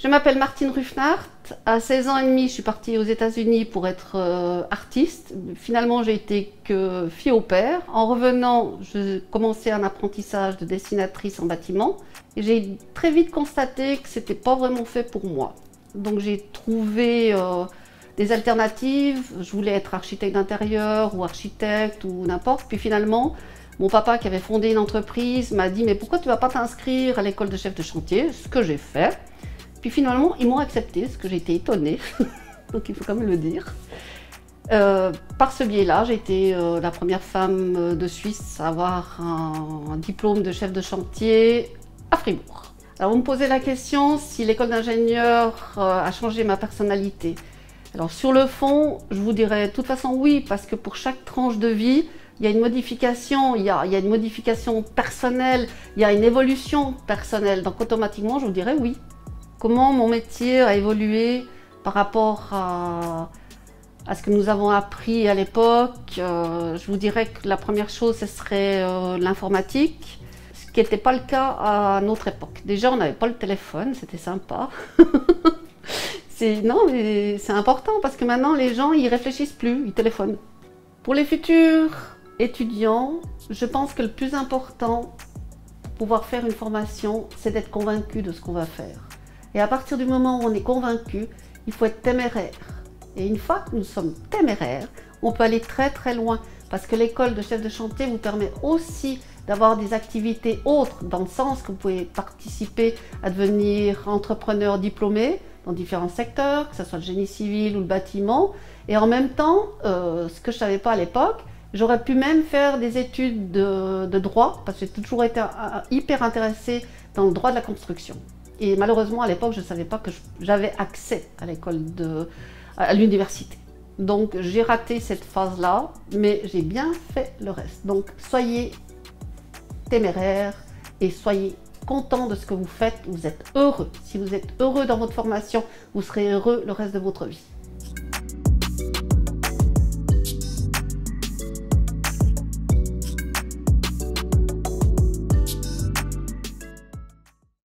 Je m'appelle Martine Ruffnart. À 16 ans et demi, je suis partie aux États-Unis pour être artiste. Finalement, j'ai été que fille au pair. En revenant, je commençais un apprentissage de dessinatrice en bâtiment. Et j'ai très vite constaté que c'était pas vraiment fait pour moi. Donc j'ai trouvé des alternatives. Je voulais être architecte d'intérieur ou architecte ou n'importe. Puis finalement, mon papa qui avait fondé une entreprise m'a dit « Mais pourquoi tu ne vas pas t'inscrire à l'école de chef de chantier ?» Ce que j'ai fait. Puis finalement, ils m'ont accepté, ce que j'ai été étonnée, donc il faut quand même le dire. Par ce biais-là, j'ai été la première femme de Suisse à avoir un diplôme de chef de chantier à Fribourg. Alors vous me posez la question si l'école d'ingénieur a changé ma personnalité. Alors sur le fond, je vous dirais de toute façon oui, parce que pour chaque tranche de vie, il y a une modification, il y a une modification personnelle, il y a une évolution personnelle. Donc automatiquement, je vous dirais oui. Comment mon métier a évolué par rapport à ce que nous avons appris à l'époque. Je vous dirais que la première chose, ce serait l'informatique, ce qui n'était pas le cas à notre époque. Déjà, on n'avait pas le téléphone, c'était sympa. Non, mais c'est important parce que maintenant, les gens, ils réfléchissent plus, ils téléphonent. Pour les futurs étudiants, je pense que le plus important pour pouvoir faire une formation, c'est d'être convaincu de ce qu'on va faire. Et à partir du moment où on est convaincu, il faut être téméraire. Et une fois que nous sommes téméraires, on peut aller très très loin. Parce que l'école de chef de chantier vous permet aussi d'avoir des activités autres, dans le sens que vous pouvez participer à devenir entrepreneur diplômé dans différents secteurs, que ce soit le génie civil ou le bâtiment. Et en même temps, ce que je ne savais pas à l'époque, j'aurais pu même faire des études de droit, parce que j'ai toujours été hyper intéressée dans le droit de la construction. Et malheureusement, à l'époque, je ne savais pas que j'avais accès à à l'université. Donc, j'ai raté cette phase-là, mais j'ai bien fait le reste. Donc, soyez téméraires et soyez contents de ce que vous faites. Vous êtes heureux. Si vous êtes heureux dans votre formation, vous serez heureux le reste de votre vie.